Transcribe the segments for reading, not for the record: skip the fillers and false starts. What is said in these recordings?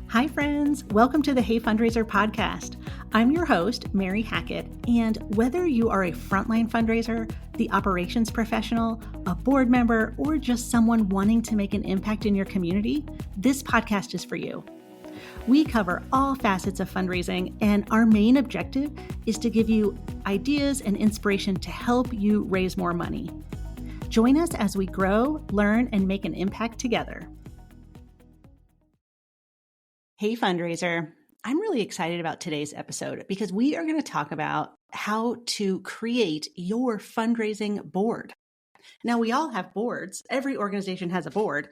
Hi, friends. Welcome to the Hey Fundraiser podcast. I'm your host, Mary Hackett, and whether you are a frontline fundraiser, the operations professional, a board member, or just someone wanting to make an impact in your community, this podcast is for you. We cover all facets of fundraising, and our main objective is to give you ideas and inspiration to help you raise more money. Join us as we grow, learn, and make an impact together. Hey Fundraiser, I'm really excited about today's episode because we are going to talk about how to create your fundraising board. Now, we all have boards. Every organization has a board,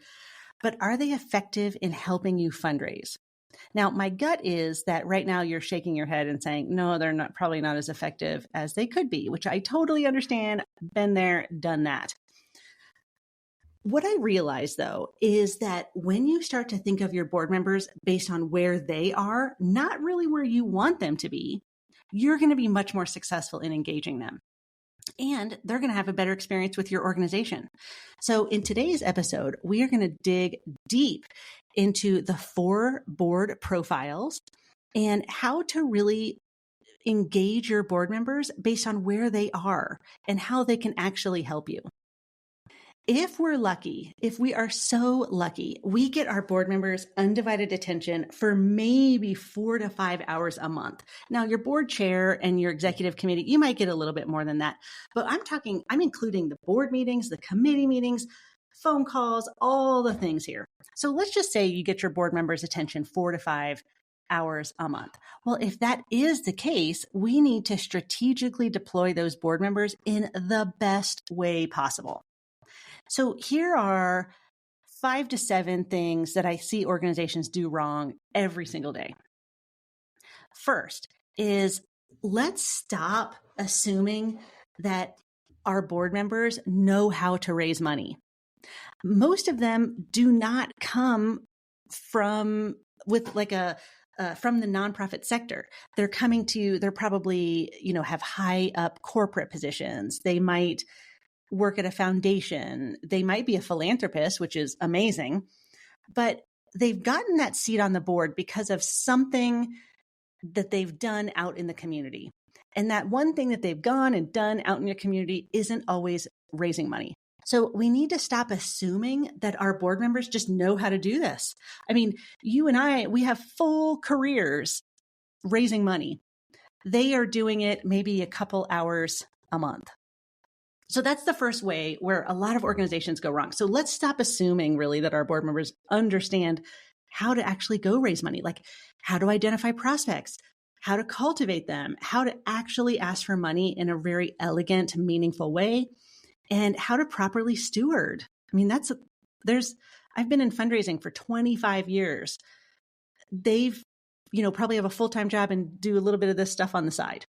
but are they effective in helping you fundraise? Now, my gut is that right now you're shaking your head and saying, no, they're probably not as effective as they could be, which I totally understand. Been there, done that. What I realize, though, is that when you start to think of your board members based on where they are, not really where you want them to be, you're going to be much more successful in engaging them. And they're going to have a better experience with your organization. So in today's episode, we are going to dig deep into the 4 board profiles and how to really engage your board members based on where they are and how they can actually help you. If we're lucky, if we are so lucky, we get our board members undivided attention for maybe 4 to 5 hours a month. Now, your board chair and your executive committee, you might get a little bit more than that, but I'm including the board meetings, the committee meetings, phone calls, all the things here. So let's just say you get your board members' attention 4 to 5 hours a month. Well, if that is the case, we need to strategically deploy those board members in the best way possible. So here are 5 to 7 things that I see organizations do wrong every single day. First is let's stop assuming that our board members know how to raise money. Most of them do not come from the nonprofit sector. They're coming to, they're probably, have high up corporate positions. They might work at a foundation. They might be a philanthropist, which is amazing, but they've gotten that seat on the board because of something that they've done out in the community. And that one thing that they've gone and done out in your community isn't always raising money. So we need to stop assuming that our board members just know how to do this. I mean, you and I, we have full careers raising money. They are doing it maybe a couple hours a month. So that's the first way where a lot of organizations go wrong. So let's stop assuming really that our board members understand how to actually go raise money, like how to identify prospects, how to cultivate them, how to actually ask for money in a very elegant, meaningful way, and how to properly steward. I mean, I've been in fundraising for 25 years. They've, probably have a full-time job and do a little bit of this stuff on the side.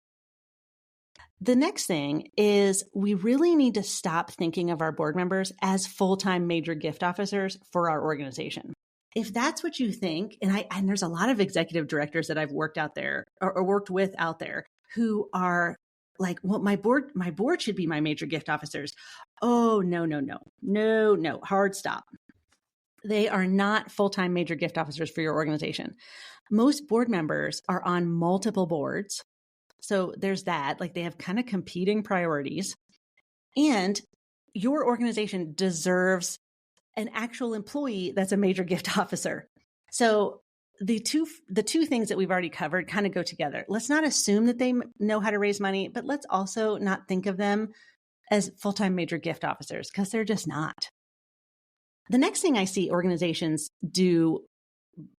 The next thing is we really need to stop thinking of our board members as full-time major gift officers for our organization. If that's what you think, and there's a lot of executive directors that I've worked out there or worked with out there who are like, well, my board should be my major gift officers. Oh, no, hard stop. They are not full-time major gift officers for your organization. Most board members are on multiple boards. So there's that, like they have kind of competing priorities, and your organization deserves an actual employee that's a major gift officer. So the two things that we've already covered kind of go together. Let's not assume that they know how to raise money, but let's also not think of them as full-time major gift officers because they're just not. The next thing I see organizations do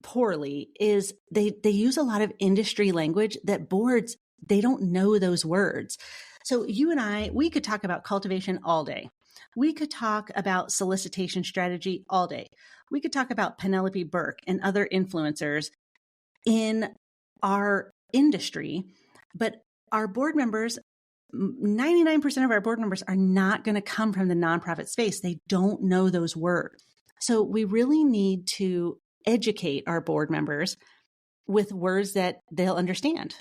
poorly is they use a lot of industry language that boards, they don't know those words. So you and I, we could talk about cultivation all day. We could talk about solicitation strategy all day. We could talk about Penelope Burke and other influencers in our industry, but our board members, 99% of our board members are not going to come from the nonprofit space. They don't know those words. So we really need to educate our board members with words that they'll understand.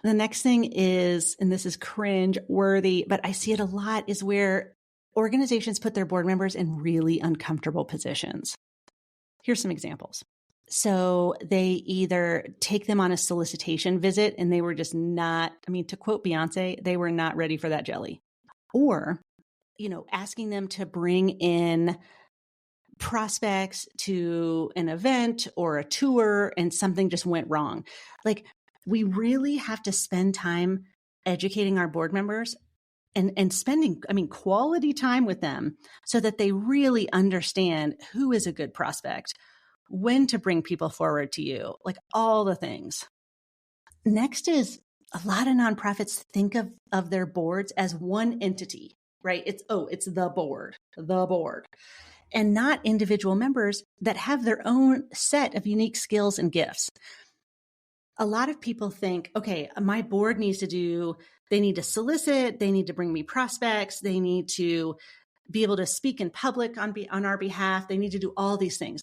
The next thing is, and this is cringe worthy, but I see it a lot, is where organizations put their board members in really uncomfortable positions. Here's some examples. So they either take them on a solicitation visit and they were just not, I mean, to quote Beyonce, they were not ready for that jelly. Or, asking them to bring in prospects to an event or a tour and something just went wrong. Like, we really have to spend time educating our board members and spending, quality time with them so that they really understand who is a good prospect, when to bring people forward to you, like all the things. Next is a lot of nonprofits think of their boards as one entity, right? It's the board, and not individual members that have their own set of unique skills and gifts. A lot of people think, okay, my board they need to solicit, they need to bring me prospects, they need to be able to speak in public on our behalf, they need to do all these things.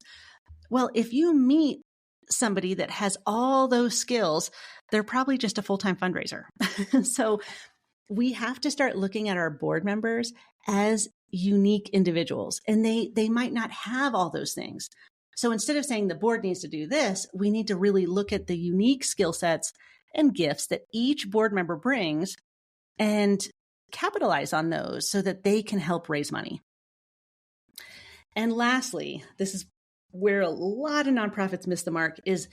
Well, if you meet somebody that has all those skills, they're probably just a full-time fundraiser. So we have to start looking at our board members as unique individuals, and they might not have all those things. So instead of saying the board needs to do this, we need to really look at the unique skill sets and gifts that each board member brings and capitalize on those so that they can help raise money. And lastly, this is where a lot of nonprofits miss the mark, is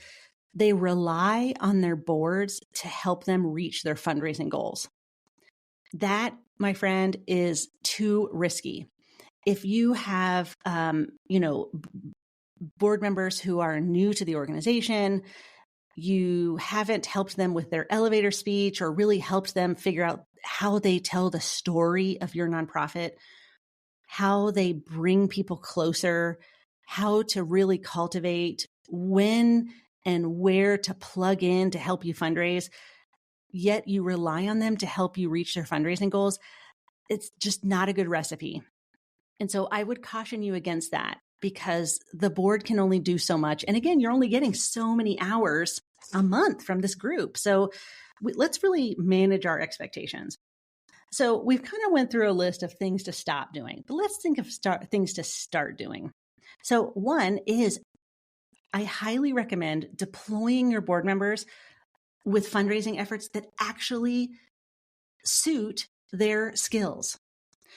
they rely on their boards to help them reach their fundraising goals. That, my friend, is too risky. If you have, board members who are new to the organization, you haven't helped them with their elevator speech or really helped them figure out how they tell the story of your nonprofit, how they bring people closer, how to really cultivate when and where to plug in to help you fundraise, yet you rely on them to help you reach their fundraising goals, it's just not a good recipe. And so I would caution you against that, because the board can only do so much. And again, you're only getting so many hours a month from this group. So let's really manage our expectations. So we've kind of went through a list of things to stop doing, but let's think of things to start doing. So one is, I highly recommend deploying your board members with fundraising efforts that actually suit their skills.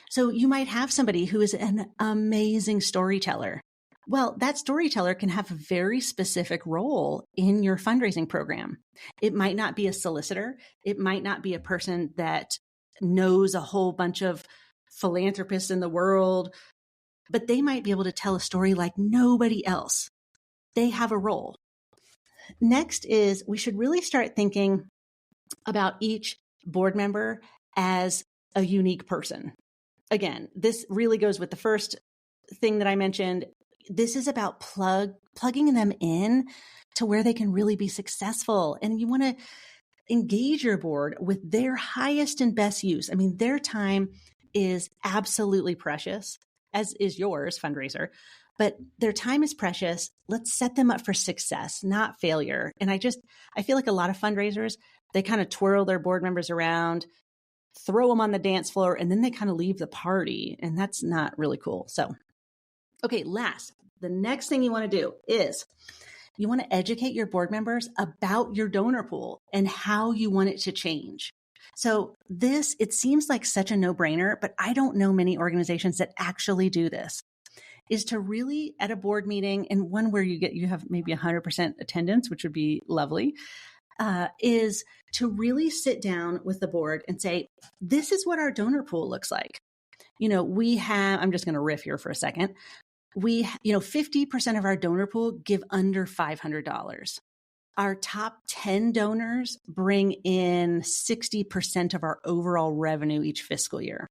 So you might have somebody who is an amazing storyteller. Well, that storyteller can have a very specific role in your fundraising program. It might not be a solicitor. It might not be a person that knows a whole bunch of philanthropists in the world, but they might be able to tell a story like nobody else. They have a role. Next is, we should really start thinking about each board member as a unique person. Again, this really goes with the first thing that I mentioned. This is about plugging them in to where they can really be successful. And you want to engage your board with their highest and best use. I mean, their time is absolutely precious, as is yours, fundraiser, but their time is precious. Let's set them up for success, not failure. And I feel like a lot of fundraisers, they kind of twirl their board members around, throw them on the dance floor, and then they kind of leave the party. And that's not really cool. So, okay, the next thing you want to do is you want to educate your board members about your donor pool and how you want it to change. So it seems like such a no-brainer, but I don't know many organizations that actually do this, is to really, at a board meeting, and one where you have maybe 100% attendance, which would be lovely, is to really sit down with the board and say, this is what our donor pool looks like. I'm just going to riff here for a second. 50% of our donor pool give under $500. Our top 10 donors bring in 60% of our overall revenue each fiscal year.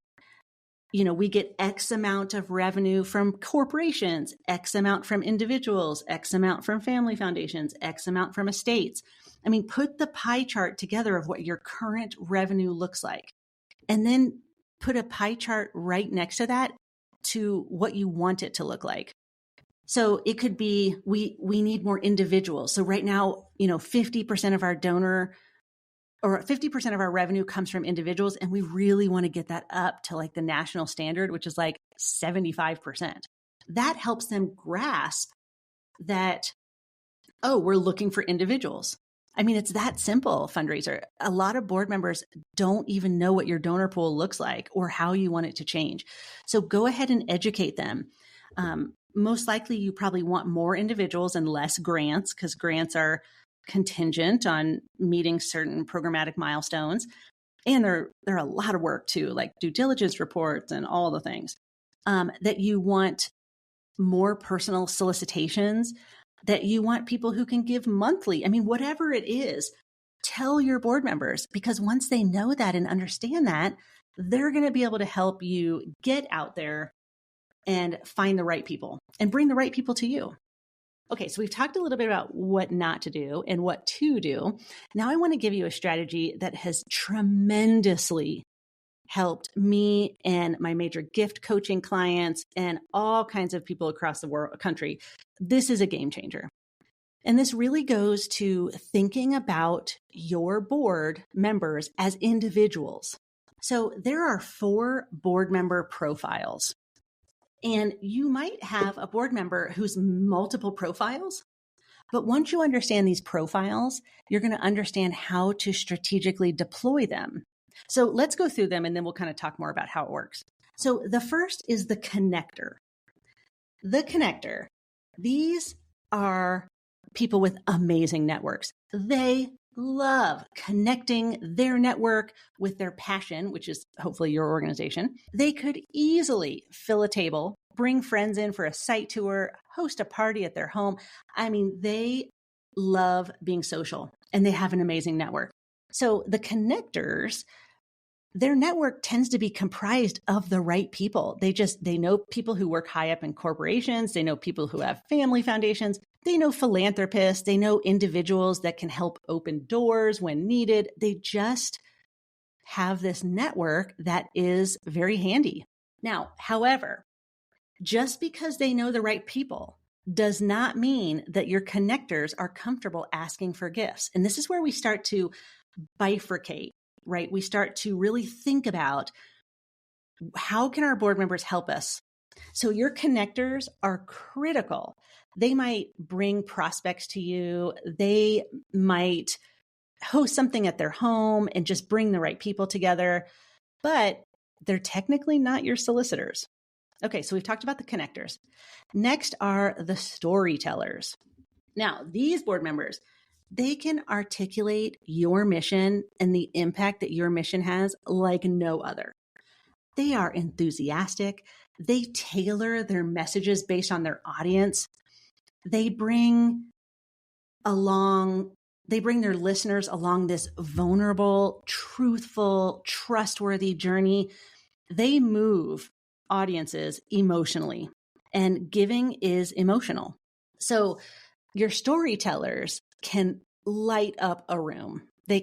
We get X amount of revenue from corporations, X amount from individuals, X amount from family foundations, X amount from estates. I mean, put the pie chart together of what your current revenue looks like, and then put a pie chart right next to that to what you want it to look like. So it could be, we need more individuals. So right now, 50% of our donor or 50% of our revenue comes from individuals. And we really want to get that up to like the national standard, which is like 75%. That helps them grasp that Oh, we're looking for individuals. I mean, it's that simple, fundraiser. A lot of board members don't even know what your donor pool looks like or how you want it to change. So go ahead and educate them. Most likely, you probably want more individuals and less grants because grants are contingent on meeting certain programmatic milestones. And they're a lot of work too, like due diligence reports and all the things. That you want more personal solicitations, that you want people who can give monthly. I mean, whatever it is, tell your board members, because once they know that and understand that, they're going to be able to help you get out there and find the right people and bring the right people to you. Okay, so we've talked a little bit about what not to do and what to do. Now I want to give you a strategy that has tremendously helped me and my major gift coaching clients and all kinds of people across the country. This is a game changer. And this really goes to thinking about your board members as individuals. So there are 4 board member profiles. And you might have a board member who's multiple profiles. But once you understand these profiles, you're going to understand how to strategically deploy them. So let's go through them and then we'll kind of talk more about how it works. So the first is the connector. The connector. These are people with amazing networks. They love connecting their network with their passion, which is hopefully your organization. They could easily fill a table, bring friends in for a site tour, host a party at their home. I mean, they love being social and they have an amazing network. So the connectors, their network tends to be comprised of the right people. They know people who work high up in corporations. They know people who have family foundations. They know philanthropists. They know individuals that can help open doors when needed. They just have this network that is very handy. Now, however, just because they know the right people does not mean that your connectors are comfortable asking for gifts. And this is where we start to bifurcate, right? We start to really think about how can our board members help us? So your connectors are critical. They might bring prospects to you. They might host something at their home and just bring the right people together, but they're technically not your solicitors. Okay, so we've talked about the connectors. Next are the storytellers. Now, these board members, they can articulate your mission and the impact that your mission has like no other. They are enthusiastic. They tailor their messages based on their audience. They bring their listeners along this vulnerable, truthful, trustworthy journey. They move audiences emotionally, and giving is emotional. So your storytellers can light up a room. They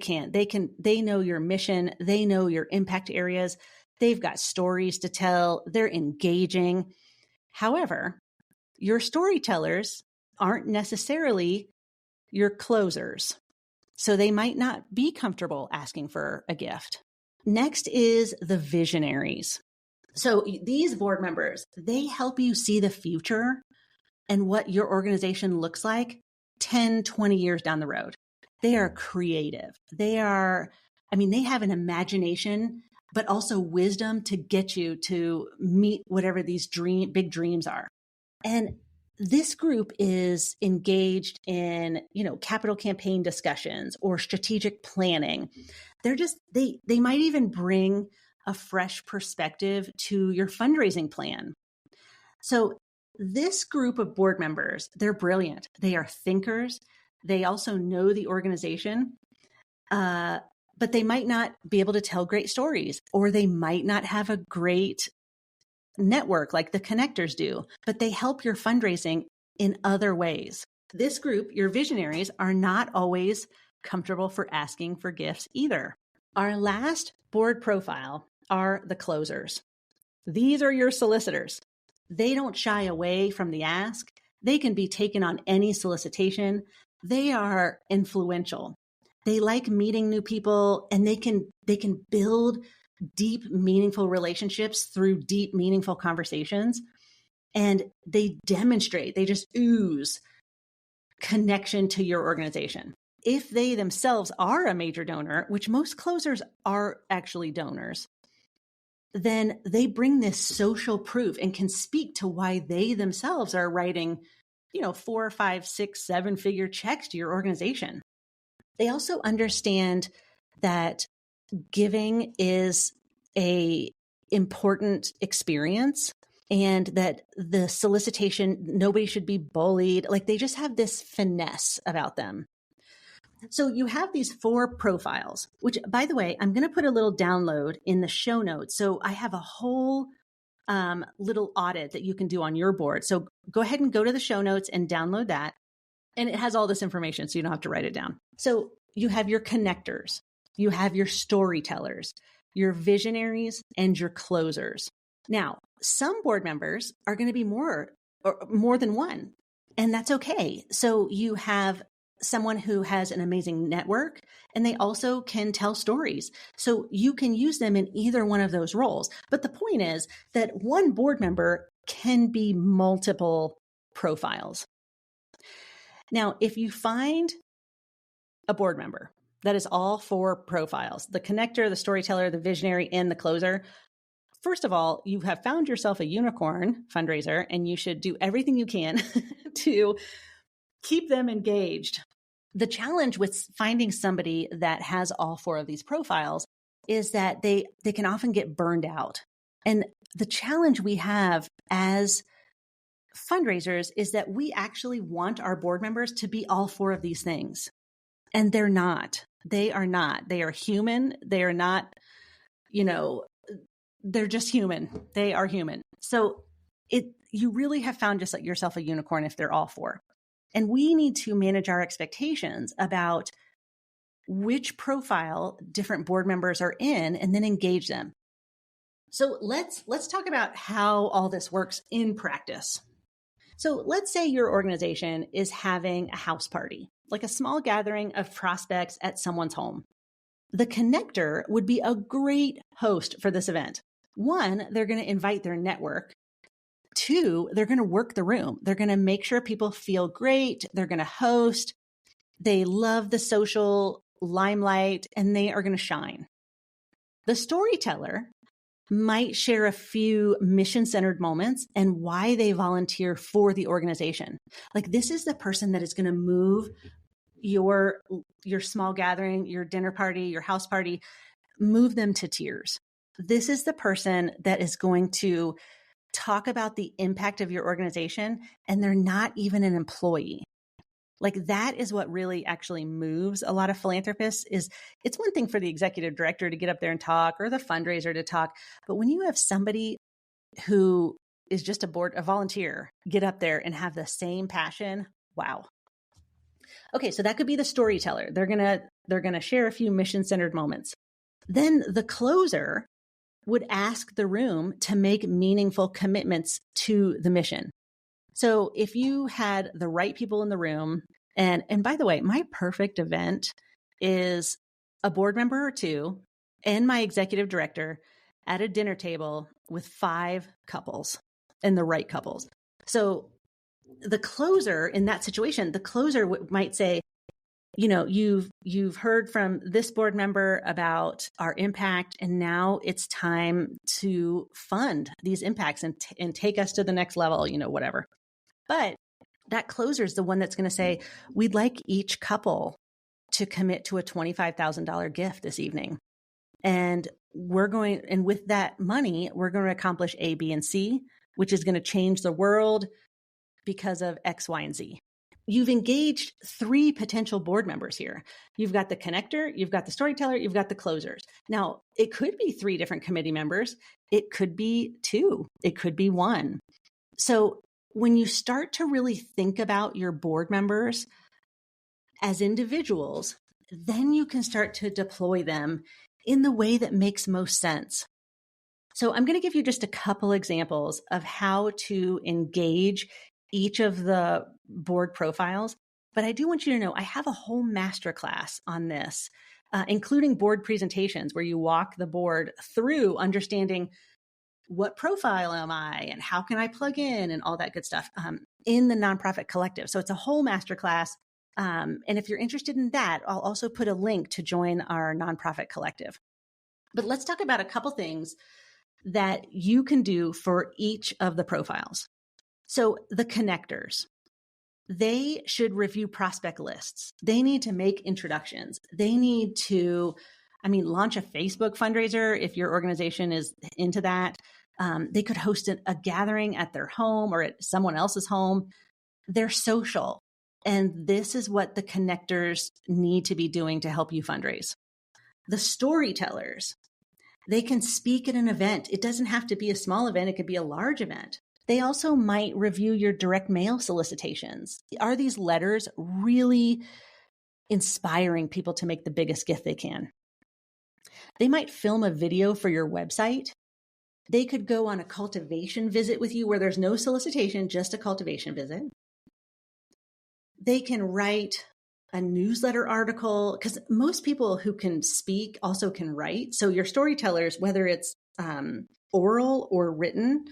know your mission. They know your impact areas. They've got stories to tell. They're engaging. However, your storytellers aren't necessarily your closers. So they might not be comfortable asking for a gift. Next is the visionaries. So these board members, they help you see the future and what your organization looks like 10, 20 years down the road. They are creative. They have an imagination, but also wisdom to get you to meet whatever these big dreams are. And this group is engaged in, capital campaign discussions or strategic planning. They might even bring a fresh perspective to your fundraising plan. So this group of board members, they're brilliant. They are thinkers. They also know the organization, but they might not be able to tell great stories, or they might not have a great network like the connectors do, but they help your fundraising in other ways. This group, your visionaries, are not always comfortable for asking for gifts either. Our last board profile are the closers. These are your solicitors. They don't shy away from the ask. They can be taken on any solicitation. They are influential. They like meeting new people, and they can build deep, meaningful relationships through deep, meaningful conversations. And they just ooze connection to your organization. If they themselves are a major donor, which most closers are actually donors, then they bring this social proof and can speak to why they themselves are writing, 4, 5, 6, 7-figure checks to your organization. They also understand that giving is a important experience and that the solicitation, nobody should be bullied. Like they just have this finesse about them. So you have these 4 profiles, which, by the way, I'm going to put a little download in the show notes. So I have a whole little audit that you can do on your board. So go ahead and go to the show notes and download that. And it has all this information, so you don't have to write it down. So you have your connectors, you have your storytellers, your visionaries, and your closers. Now, some board members are going to be more than one, and that's okay. So you have someone who has an amazing network, and they also can tell stories. So you can use them in either one of those roles. But the point is that one board member can be multiple profiles. Now, if you find a board member that is all 4 profiles, the connector, the storyteller, the visionary, and the closer, first of all, you have found yourself a unicorn fundraiser, and you should do everything you can to keep them engaged. The challenge with finding somebody that has all 4 of these profiles is that they can often get burned out. And the challenge we have as fundraisers is that we actually want our board members to be all 4 of these things. And they're not. They are not. They are human. They are not, they're just human. They are human. So you really have found just like yourself a unicorn if they're all 4. And we need to manage our expectations about which profile different board members are in and then engage them. So let's talk about how all this works in practice. So let's say your organization is having a house party, like a small gathering of prospects at someone's home. The connector would be a great host for this event. 1, they're going to invite their network. 2, they're going to work the room. They're going to make sure people feel great. They're going to host. They love the social limelight, and they are going to shine. The storyteller might share a few mission-centered moments and why they volunteer for the organization. Like this is the person that is going to move your small gathering, your dinner party, your house party, move them to tears. This is the person that is going to talk about the impact of your organization, and they're not even an employee. Like that is what really actually moves a lot of philanthropists. Is it's one thing for the executive director to get up there and talk, or the fundraiser to talk. But when you have somebody who is just a volunteer, get up there and have the same passion, wow. Okay, so that could be the storyteller. They're gonna share a few mission-centered moments. Then the closer would ask the room to make meaningful commitments to the mission. So if you had the right people in the room, and by the way, my perfect event is a board member or 2 and my executive director at a dinner table with 5 couples and the right couples. So the closer in that situation, the closer might say, you've heard from this board member about our impact, and now it's time to fund these impacts and take us to the next level, whatever. But that closer is the one that's going to say, we'd like each couple to commit to a $25,000 gift this evening. And with that money, we're going to accomplish A, B, and C, which is going to change the world because of X, Y, and Z. You've engaged 3 potential board members here. You've got the connector, you've got the storyteller, you've got the closers. Now, it could be 3 different committee members. It could be 2. It could be 1. So when you start to really think about your board members as individuals, then you can start to deploy them in the way that makes most sense. So I'm going to give you just a couple examples of how to engage each of the board profiles. But I do want you to know I have a whole masterclass on this, including board presentations where you walk the board through understanding what profile am I and how can I plug in and all that good stuff. in the Nonprofit Collective. So it's a whole masterclass. And if you're interested in that, I'll also put a link to join our Nonprofit Collective. But let's talk about a couple things that you can do for each of the profiles. So the connectors, they should review prospect lists. They need to make introductions. They need to, launch a Facebook fundraiser if your organization is into that. They could host a gathering at their home or at someone else's home. They're social. And this is what the connectors need to be doing to help you fundraise. The storytellers, they can speak at an event. It doesn't have to be a small event. It could be a large event. They also might review your direct mail solicitations. Are these letters really inspiring people to make the biggest gift they can? They might film a video for your website. They could go on a cultivation visit with you where there's no solicitation, just a cultivation visit. They can write a newsletter article, because most people who can speak also can write. So your storytellers, whether it's oral or written,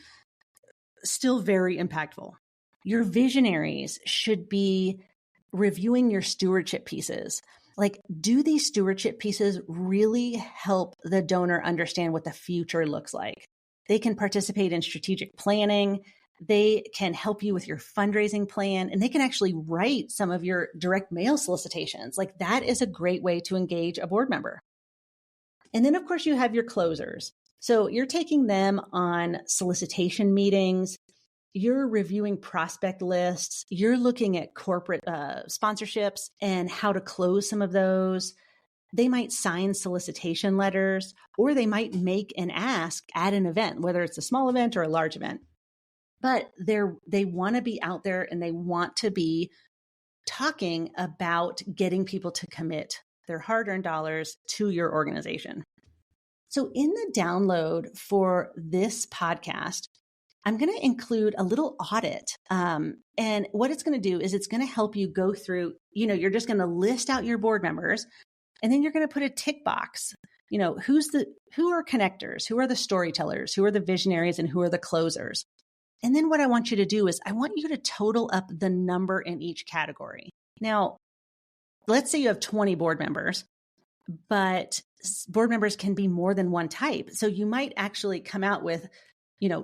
still very impactful. Your visionaries should be reviewing your stewardship pieces. Like, do these stewardship pieces really help the donor understand what the future looks like? They can participate in strategic planning. They can help you with your fundraising plan, and they can actually write some of your direct mail solicitations. Like, that is a great way to engage a board member. And then, of course, you have your closers. So you're taking them on solicitation meetings. You're reviewing prospect lists. You're looking at corporate sponsorships and how to close some of those. They might sign solicitation letters, or they might make an ask at an event, whether it's a small event or a large event. But they want to be out there and they want to be talking about getting people to commit their hard-earned dollars to your organization. So in the download for this podcast, I'm going to include a little audit. And what it's going to do is it's going to help you go through, you're just going to list out your board members, and then you're going to put a tick box. Who are connectors? Who are the storytellers? Who are the visionaries? And who are the closers? And then what I want you to do is I want you to total up the number in each category. Now, let's say you have 20 board members, but board members can be more than one type. So you might actually come out with,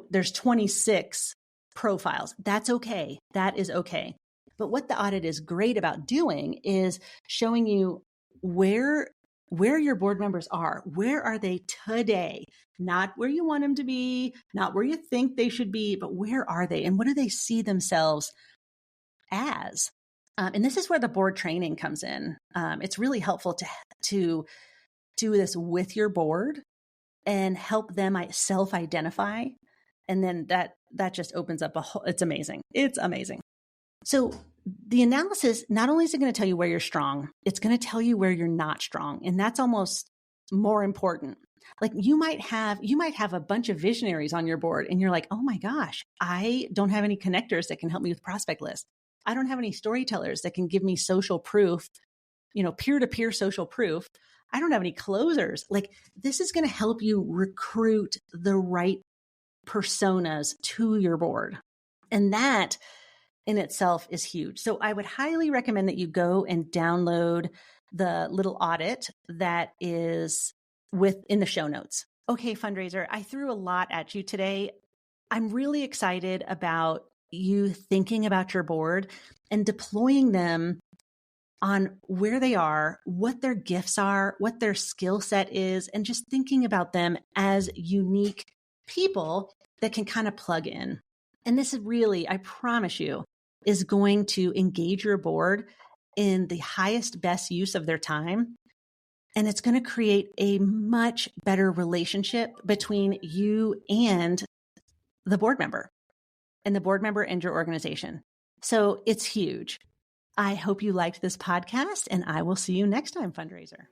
there's 26 profiles. That's okay. That is okay. But what the audit is great about doing is showing you where your board members are. Where are they today? Not where you want them to be, not where you think they should be, but where are they? And what do they see themselves as? And this is where the board training comes in. It's really helpful to do this with your board and help them self-identify. And then that just opens up it's amazing. It's amazing. So the analysis, not only is it going to tell you where you're strong, it's going to tell you where you're not strong. And that's almost more important. Like you might have a bunch of visionaries on your board and you're like, oh my gosh, I don't have any connectors that can help me with prospect lists. I don't have any storytellers that can give me social proof, peer-to-peer social proof. I don't have any closers. Like, this is going to help you recruit the right personas to your board. And that in itself is huge. So I would highly recommend that you go and download the little audit that is in the show notes. Okay, fundraiser, I threw a lot at you today. I'm really excited about you thinking about your board and deploying them on where they are, what their gifts are, what their skill set is, and just thinking about them as unique people that can kind of plug in. And this is really, I promise you, is going to engage your board in the highest, best use of their time. And it's going to create a much better relationship between you and the board member and your organization. So it's huge. I hope you liked this podcast, and I will see you next time, Fundraiser.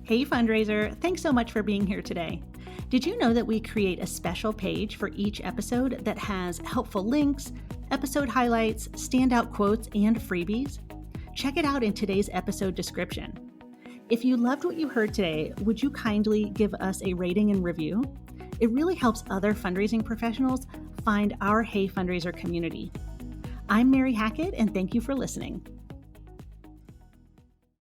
Hey, Fundraiser. Thanks so much for being here today. Did you know that we create a special page for each episode that has helpful links, episode highlights, standout quotes, and freebies? Check it out in today's episode description. If you loved what you heard today, would you kindly give us a rating and review? It really helps other fundraising professionals find our Hey Fundraiser community. I'm Mary Hackett, and thank you for listening.